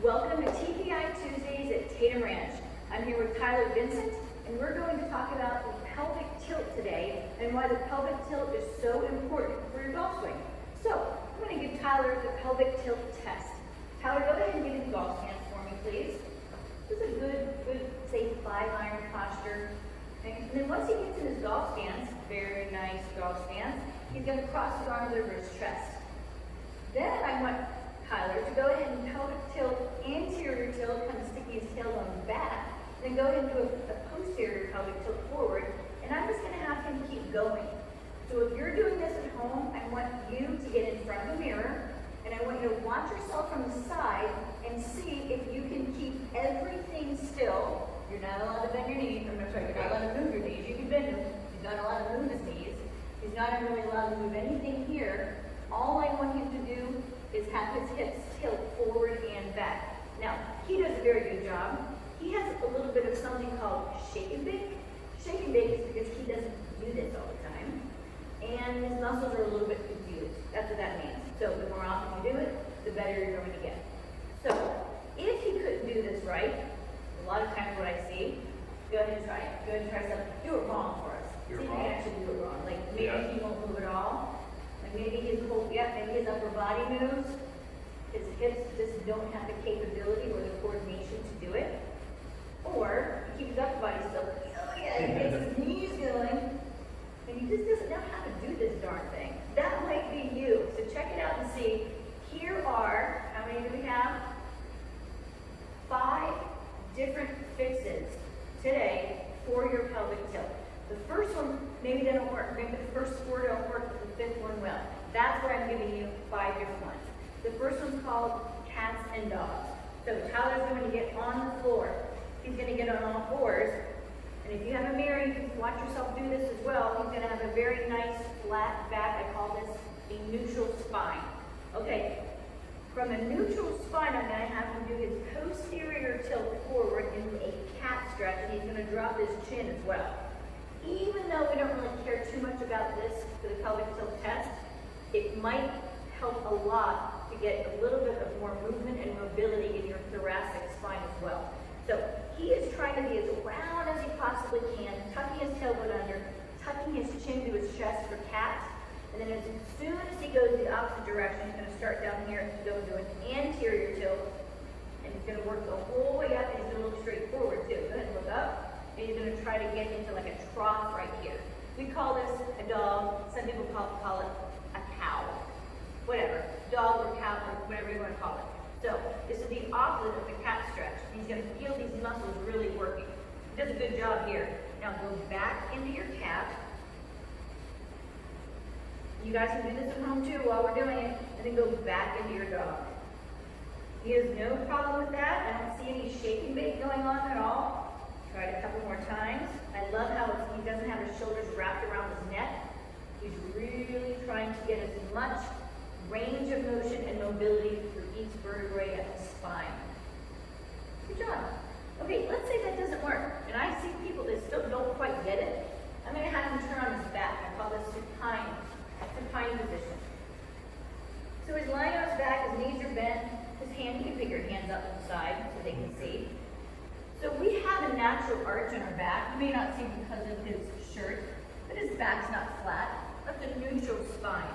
Welcome to TPI Tuesdays at Tatum Ranch. I'm here with Tyler Vincent, and we're going to talk about the pelvic tilt today and why the pelvic tilt is so important for your golf swing. So, I'm going to give Tyler the pelvic tilt test. Tyler, go ahead and give me the golf stance for me, please. This is a good, safe 5-iron posture. And then once he gets in his golf stance, very nice golf stance, he's going to cross his arms over his chest. Then I want Tyler to go ahead and pelvic tilt, anterior tilt, kind of sticking his tailbone back, then go ahead and do a posterior pelvic tilt forward, and I'm just going to have him keep going. So if you're doing this at home, I want you to get in front of the mirror, and I want you to watch yourself from the side and see if you can keep everything still. You're not allowed to bend your knees. I'm sorry, you're not allowed to move your knees. You can bend them. He's not allowed to move his knees. He's not really allowed to move anything here. All I want him to do is have his hips tilt forward and back. Now, he does a very good job. He has a little bit of something called shake and bake. Shake and bake is because he doesn't do this all the time. And his muscles are a little bit confused. That's what that means. So the more often you do it, the better you're going to get. So if he couldn't do this right, a lot of times what I see, go ahead and try it. Go ahead and try something. Do it wrong for us. See if you can actually do it wrong. Like maybe he won't move at all. Maybe his whole, maybe his upper body moves. His hips just don't have the capability or the coordination to do it. Or he keeps his upper body still. Oh yeah, he gets his knees going. And he just doesn't know how to do this darn thing. That might be you. So check it out and see. Here are, how many do we have? 5 different fixes today for your pelvic tilt. The first one maybe doesn't work. Maybe the first 4 don't work, but the 5th one will. That's where I'm giving you 5 different ones. The first one's called cats and dogs. So Tyler's going to get on the floor. He's going to get on all fours. And if you have a mirror, you can watch yourself do this as well. He's going to have a very nice flat back. I call this a neutral spine. Okay. From a neutral spine, I'm going to have him do his posterior tilt forward into a cat stretch, and he's going to drop his chin as well. Even though we don't really care too much about this for the pelvic tilt test, it might help a lot to get a little bit of more movement and mobility in your thoracic spine as well. So he is trying to be as round as he possibly can, tucking his tailbone under, tucking his chin to his chest for cat, and then as soon as he goes the opposite direction, he's going to start down here and go into an anterior tilt, and he's going to work the whole way up, and he's going to look straight forward too. Go ahead and look up. And he's going to try to get into like a trough right here. We call this a dog. Some people call it a cow. Whatever. Dog or cow or whatever you want to call it. So this is the opposite of the cat stretch. He's going to feel these muscles really working. He does a good job here. Now go back into your cat. You guys can do this at home too while we're doing it. And then go back into your dog. He has no problem with that. I don't see any shake and bake going on at all. Try it a couple more times. I love how he doesn't have his shoulders wrapped around his neck. He's really trying to get as much range of motion and mobility through each vertebrae of his spine. Good job. Okay, let's say that doesn't work, and I see people that still don't quite get it. I'm going to have him turn on his back. I call this supine position. So he's lying on his back, his knees are bent, his hand, you can pick your hands up to the side so they can see. So we have a natural arch on our back. You may not see because of his shirt, but his back's not flat. That's a neutral spine.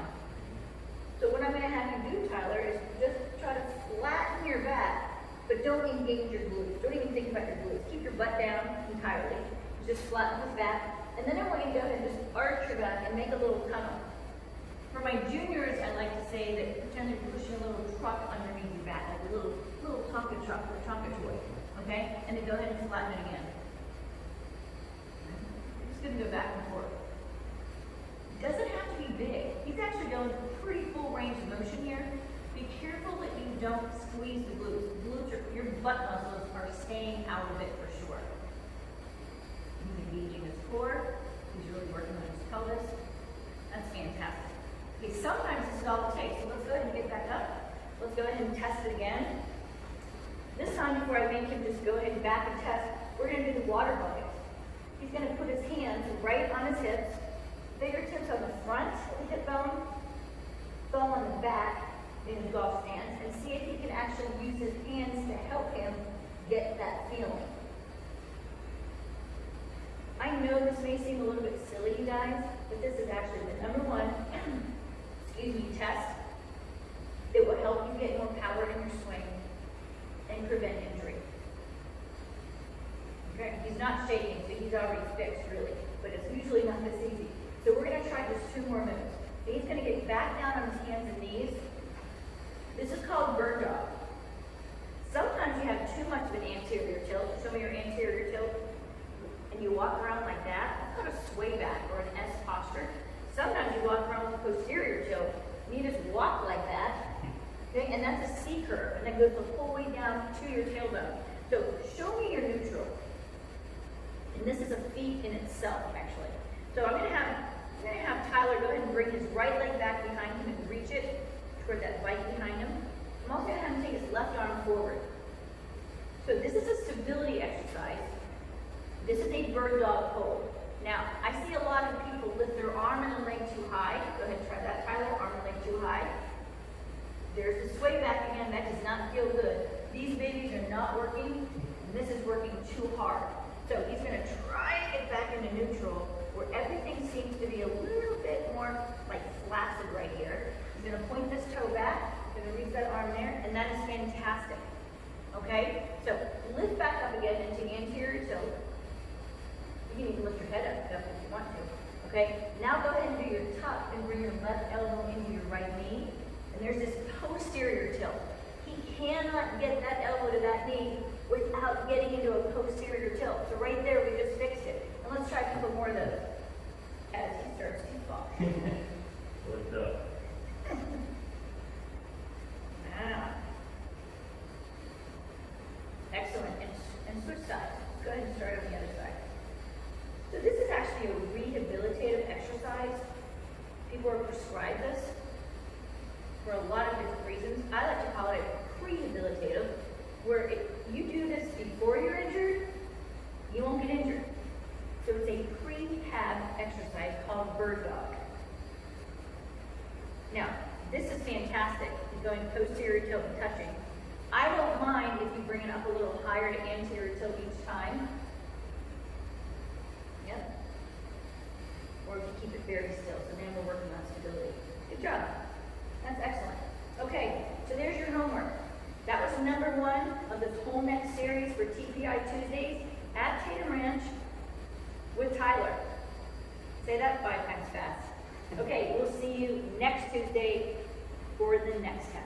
So what I'm going to have you do, Tyler, is just try to flatten your back, but don't engage your glutes. Don't even think about your glutes. Keep your butt down entirely. Just flatten his back. And then I want you to go ahead and just arch your back and make a little tunnel. For my juniors, I like to say that pretend you're pushing a little truck underneath your back, like a little Tonka truck or Tonka toy. Okay? And then go ahead and flatten it again. You're just going to go back and forth. It doesn't have to be big. He's actually going pretty full range of motion here. Be careful that you don't squeeze the glutes. Your butt muscles are staying out of it for sure. He's engaging his core. He's really working on his pelvis. That's fantastic. Okay, sometimes this is all it takes. So let's go ahead and get back up. Let's go ahead and test it again. This time, before I make him just go ahead and back and test, we're going to do the water bucket. He's going to put his hands right on his hips, fingertips on the front of the hip bone, thumb on the back in his golf stance, and see if he can actually use his hands to may seem a little bit silly, you guys, but this is actually the number one, test that will help you get more power in your swing and prevent injury. Okay, he's not shaking, so he's already fixed, really, but it's usually not this easy. So we're going to try just 2 more moves. So he's going to get back down on his hands and knees. This is called bird dog. Sometimes you have too much of an anterior tilt. Show me your anterior tilt. And you walk around like that. That's called a sway back or an S posture. Sometimes you walk around with a posterior tilt. And you just walk like that. Okay, and that's a C curve. And that goes the whole way down to your tailbone. So show me your neutral. And this is a feat in itself, actually. So I'm going to have Tyler go ahead and bring his right leg back behind him and reach it toward that bike behind him. I'm also going to have him take his left arm forward. So this is a stability exercise. This is a bird dog hold. Now, I see a lot of people lift their arm and a leg too high. Go ahead and try that, Tyler. Arm and leg too high. There's the sway back again. That does not feel good. These babies are not working, and this is working too hard. So he's going to try to get back into neutral, where everything seems to be a little bit more like flaccid right here. He's going to point this toe back, going to reach that arm there, and that is fantastic. Okay? So lift back up again into anterior tilt. You can even lift your head up if you want to. Okay? Now go ahead and do your tuck and bring your left elbow into your right knee. And there's this posterior tilt. He cannot get that elbow to that knee without getting into a posterior tilt. So right there, we just fixed it. And let's try a couple more of those as he starts to fall. What's up? Excellent. And switch sides. Go ahead and start on the other side. So this is actually a rehabilitative exercise. People are prescribed this for a lot of different reasons. I like to call it prehabilitative, where if you do this before you're injured, you won't get injured. So it's a prehab exercise called bird dog. Now, this is fantastic. He's going posterior tilt and touching. I don't mind if you bring it up a little higher to anterior tilt each time. Yep. Or if you keep it very still. So then we're working on stability. Good job. That's excellent. Okay, so there's your homework. That was number 1 of this whole next series for TPI Tuesdays at Tatum Ranch with Tyler. Say that 5 times fast. Okay, we'll see you next Tuesday for the next test.